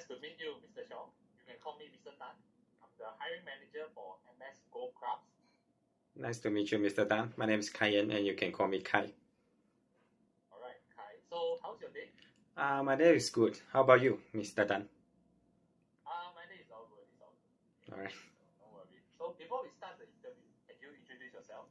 Nice to meet you, Mr. Shaw. You can call me Mr. Tan. I'm the hiring manager for MS Gold Crafts. Nice to meet you, Mr. Tan. My name is Khai, and you can call me Khai. All right, Khai. So, how's your day? My day is good. How about you, Mr. Tan? My day is all good. It's all good. All right. Don't worry. So, before we start the interview, can you introduce yourself?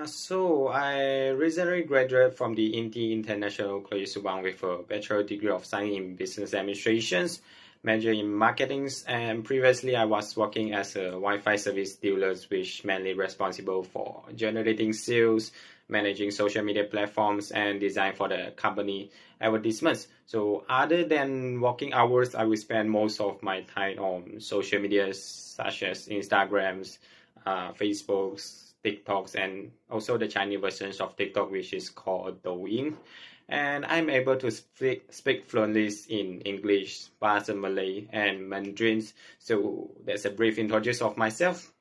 So I recently graduated from the Indy International College Subang with a bachelor degree of science in business administrations, major in marketing, and previously I was working as a Wi-Fi service dealer, which mainly responsible for generating sales, managing social media platforms, and design for the company advertisements. So other than working hours, I will spend most of my time on social media such as Instagrams, Facebooks, TikToks, and also the Chinese versions of TikTok, which is called Douyin. And I'm able to speak fluently in English, Bahasa Malay, and Mandarin. So that's a brief introduction of myself.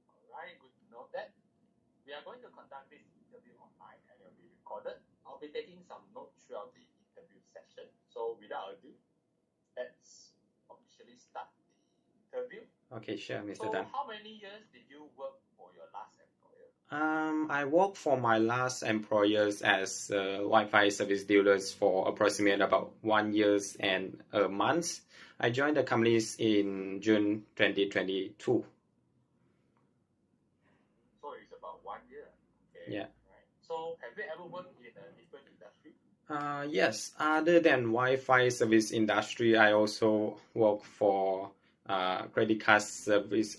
All right, good to know that. We are going to conduct this interview online and it will be recorded. I'll be taking some notes throughout the interview session. So without ado, let's officially start the interview. Okay, sure, Mr. So Tan. how many years did you work for your last employer? I worked for my last employers as Wi-Fi service dealers for approximately about 1 year and a month. I joined the companies in June 2022. So it's about 1 year. Okay. Yeah. Right. So have you ever worked in a different industry? Yes, other than Wi-Fi service industry, I also work for credit card service.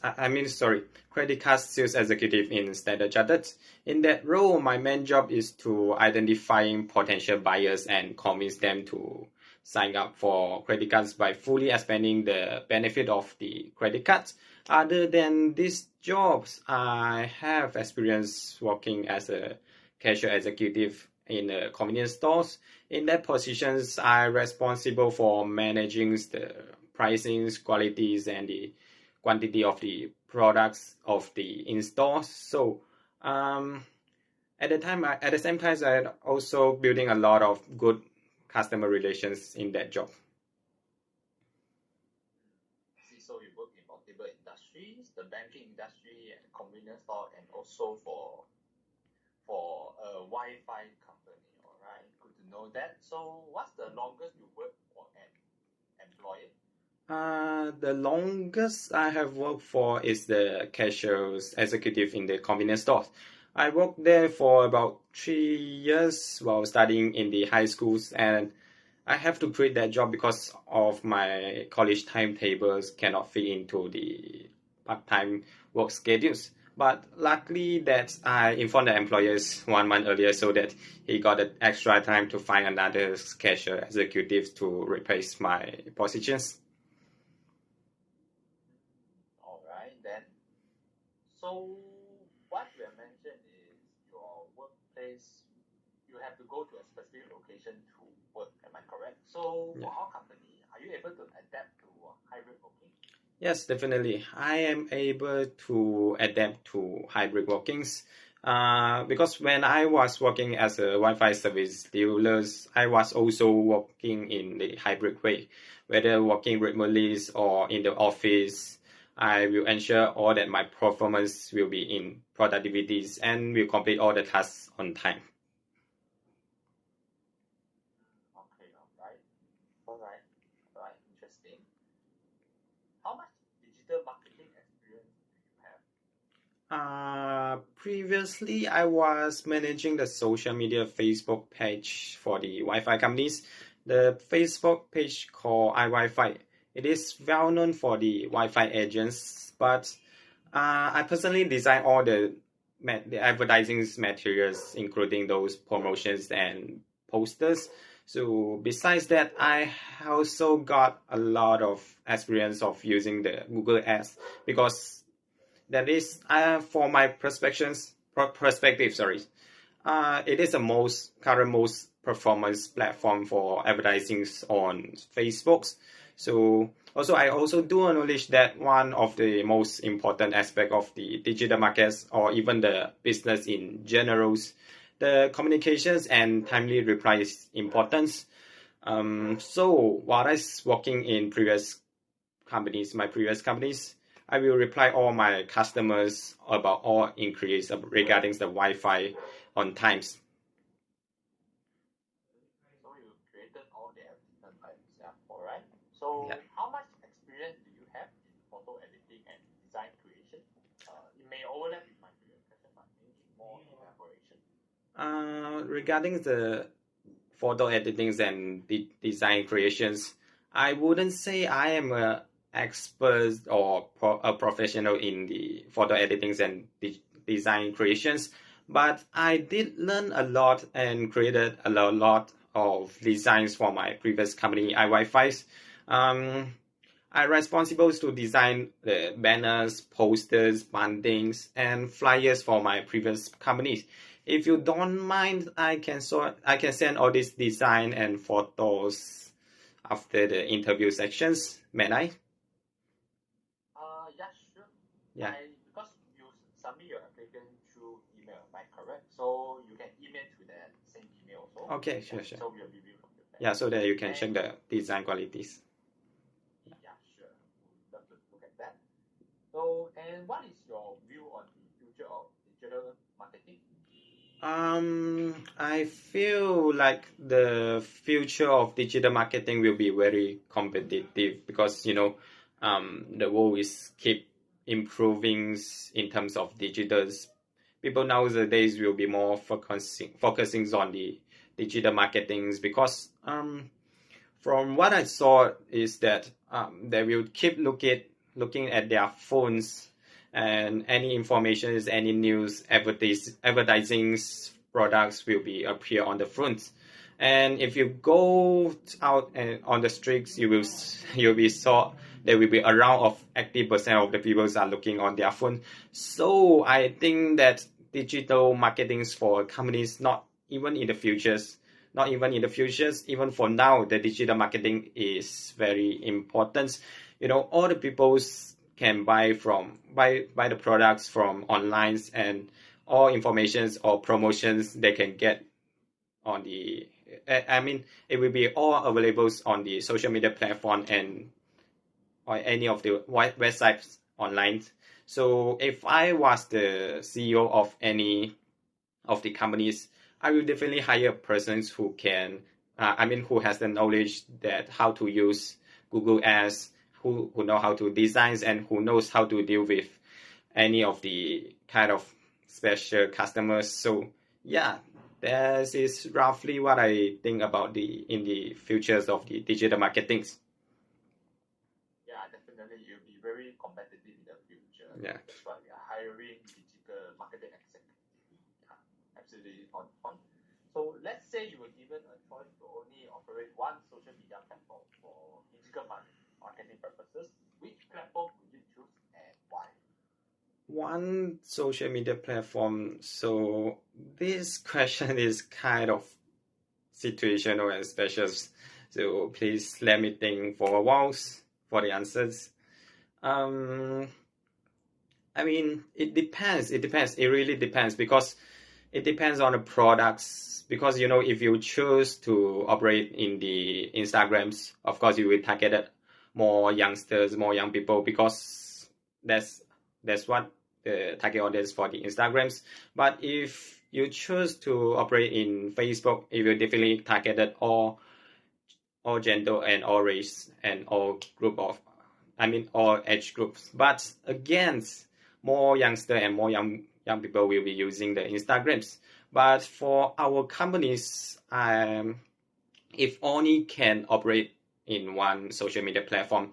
Credit card sales executive in Standard Chartered. In that role, my main job is to identifying potential buyers and convince them to sign up for credit cards by fully explaining the benefit of the credit cards. Other than these jobs, I have experience working as a cashier executive in the convenience stores. In that positions, I'm responsible for managing the pricings, qualities, and the quantity of the products of the in-stores. So at the same time, I also building a lot of good customer relations in that job. So you work in multiple industries, the banking industry and convenience store, and also for a Wi-Fi company. All right, good to know that. So what's the longest you worked for an employer? The longest I have worked for is the cashiers executive in the convenience stores. I worked there for about 3 years while studying in the high schools, and I have to quit that job because of my college timetables cannot fit into the part-time work schedules. But luckily that I informed the employers 1 month earlier so that he got an extra time to find another cashier executive to replace my positions. All right, then. So what we have mentioned is your workplace, you have to go to a specific location to work. Am I correct? So for our company, are you able to adapt to hybrid working? Yes, definitely. I am able to adapt to hybrid workings because when I was working as a Wi-Fi service dealer, I was also working in the hybrid way, whether working remotely or in the office. I will ensure all that my performance will be in productivities and will complete all the tasks on time. Okay, all right, interesting. How much digital marketing experience do you have? Previously, I was managing the social media Facebook page for the Wi-Fi companies. The Facebook page called iWi-Fi. It is well known for the Wi-Fi agents, but I personally design all the advertising materials, including those promotions and posters. So besides that, I also got a lot of experience of using the Google Ads because that is for my perspective. It is the most performance platform for advertising on Facebook. So also I also do acknowledge that one of the most important aspect of the digital markets or even the business in general, the communications and timely reply is important. So while I was working in my previous companies, I will reply all my customers about all inquiries regarding the Wi-Fi on times. So you created all the advertisement by yourself, all right? So Yeah. how much experience do you have in photo editing and design creation? It may overlap with my previous question, but maybe more elaboration. Regarding the photo editings and design creations, I wouldn't say I am a expert or a professional in the photo editings and design creations, but I did learn a lot and created a lot of designs for my previous company, iWiFi. I'm responsible to design the banners, posters, bundings, and flyers for my previous companies. If you don't mind, I can send all this design and photos after the interview sections. May I? Yeah, sure. Yeah. Because you submit your application through email, am I correct? So you can email to that same email also. Okay, sure. So we'll review from the back. Yeah, so that you can check the design qualities. Yeah, sure. We'd love to look at that. So, and what is your view on the future of digital marketing? I feel like the future of digital marketing will be very competitive because the world is keep improving in terms of digitals. People nowadays will be more focusing on the digital marketings because from what I saw is that they will keep looking at their phones and any information, any news, advertising products will be appear on the front. And if you go out and on the streets, you'll be saw there will be around of 80% of the people are looking on their phone. So I think that digital marketing for companies not even in the futures, even for now, the digital marketing is very important. All the people can buy the products from online, and all informations or promotions they can get on the it will be all available on the social media platform and or any of the websites online. So if I was the CEO of any of the companies, I will definitely hire persons who can, who has the knowledge that how to use Google Ads, who know how to design and who knows how to deal with any of the kind of special customers. So yeah, this is roughly what I think about in the futures of the digital marketing. Yeah, definitely you'll be very competitive in the future. Yeah. That's why we are hiring digital marketing executives. Yeah, absolutely on. So let's say you were given a choice to only operate one social media platform for digital marketing purposes. Which platform would you choose and why? One social media platform. So this question is kind of situational and special. So please let me think for a while for the answers. It depends. It depends. It really depends because it depends on the products. Because if you choose to operate in the Instagrams, of course you will target more youngsters, more young people because that's what the target audience for the Instagrams. But if you choose to operate in Facebook, it will definitely target all gender and all race and all all age groups. But again, more youngster and more young people will be using the Instagrams. But for our companies, if only can operate in one social media platform,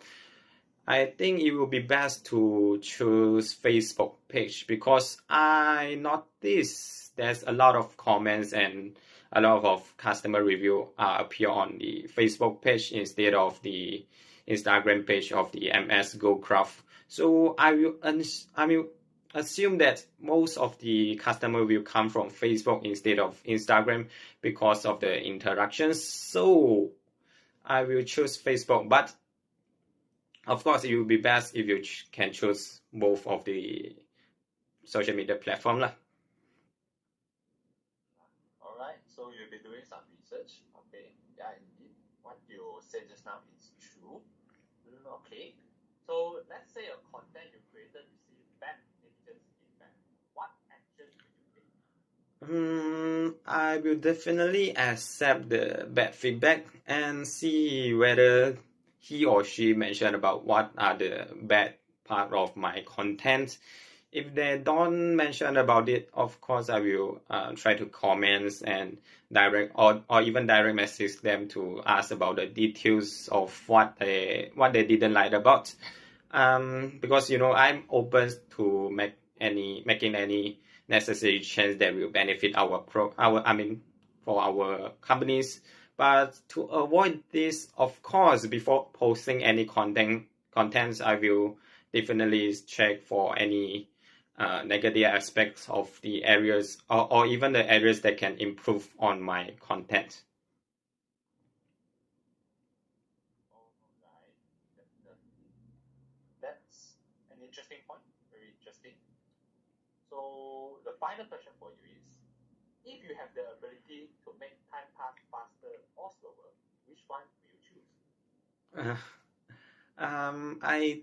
I think it would be best to choose Facebook page because I noticed there's a lot of comments and a lot of customer review appear on the Facebook page instead of the Instagram page of the MS Go Craft. So I will assume that most of the customer will come from Facebook instead of Instagram because of the interactions. So I will choose Facebook, but of course, it would be best if you can choose both of the social media platform lah. All right. So you'll be doing some research. Okay. Yeah, indeed. what you said just now is true. Okay. So let's say a content you created received bad netizens feedback. What action will you take? I will definitely accept the bad feedback and see whether he or she mentioned about what are the bad part of my content. If they don't mention about it, of course I will try to comment and or even direct message them to ask about the details of what they didn't like about. Because I'm open to making any necessary change that will benefit for our companies. But to avoid this, of course, before posting any contents, I will definitely check for any negative aspects of the areas or even the areas that can improve on my content. Alright, that's an interesting point. Very interesting. So the final question for you is, if you have the ability to make time pass faster or slower, which one will you choose? I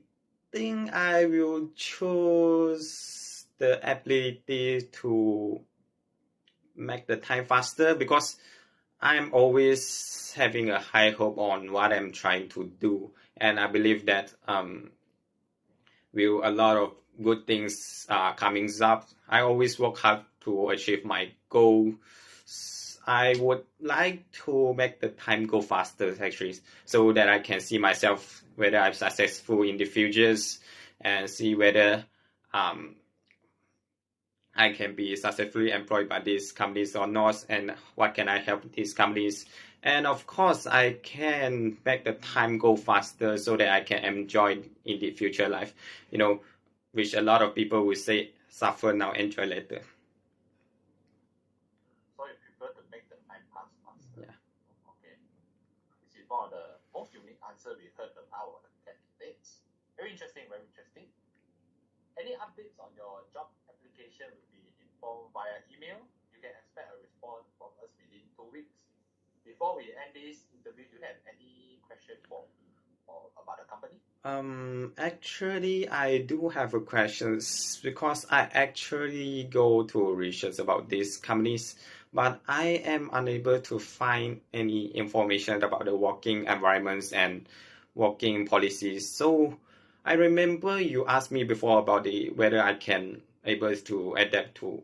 think I will choose the ability to make the time faster because I'm always having a high hope on what I'm trying to do, and I believe that will a lot of good things coming up. I always work hard to achieve my goal. I would like to make the time go faster actually, so that I can see myself whether I'm successful in the futures and see whether I can be successfully employed by these companies or not, and what can I help these companies. And of course, I can make the time go faster so that I can enjoy in the future life, which a lot of people will say, suffer now, enjoy later. So you prefer to make the time pass faster. Yeah. Okay. This is one of the most unique answers we heard about our candidates. Very interesting, very interesting. Any updates on your job application will be informed via email. You can expect a response from us within 2 weeks. Before we end this interview, do you have any question for or about the company? Actually, I do have a questions because I actually go to research about these companies, but I am unable to find any information about the working environments and working policies. So I remember you asked me before about whether I can able to adapt to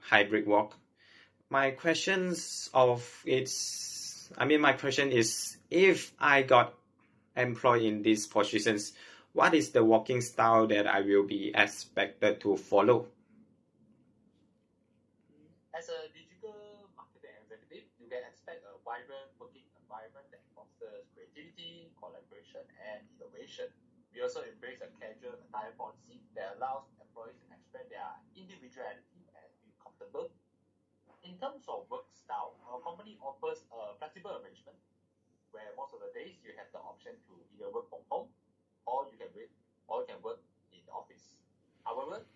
hybrid work. My my question is, if I got employed in these positions, what is the working style that I will be expected to follow? As a digital marketing executive, you can expect a vibrant working environment that fosters creativity, collaboration, and innovation. We also embrace a casual attire policy that allows employees to express their individuality and feel comfortable. In terms of work style, our company offers a flexible arrangement where most of the days you have the option to either work from home or you can work in the office. However,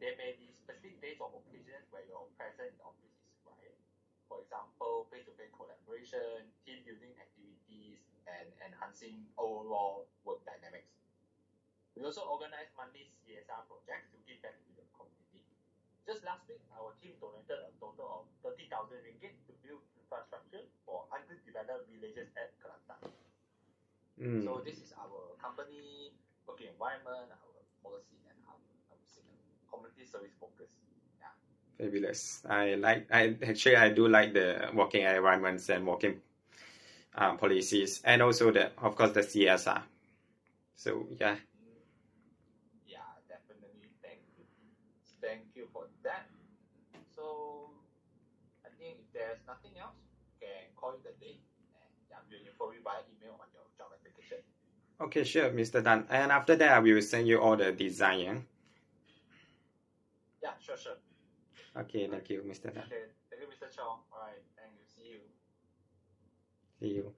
there may be specific days or occasions where your presence in the office is required. For example, face-to-face collaboration, team building activities, and enhancing overall work dynamics. We also organize monthly CSR projects to give back to the community. Just last week, our team donated a total of 30,000 ringgit to build infrastructure for underdeveloped villages at Kelantan. So this is our company working environment, our policy, and our community service focus. Yeah. Fabulous. I do like the working environments and working policies, and also of course the CSR. So yeah. Yeah, definitely. Thank you for that. So I think if there's nothing else, you can call it a day, and yeah, we'll inform you by email on your job application. Okay, sure, Mr. Dan. And after that, I will send you all the design. Yeah, sure. Okay, thank you, Mr. Dan. Okay, thank you, Mr. Chong. All right, thank you. See you. See you.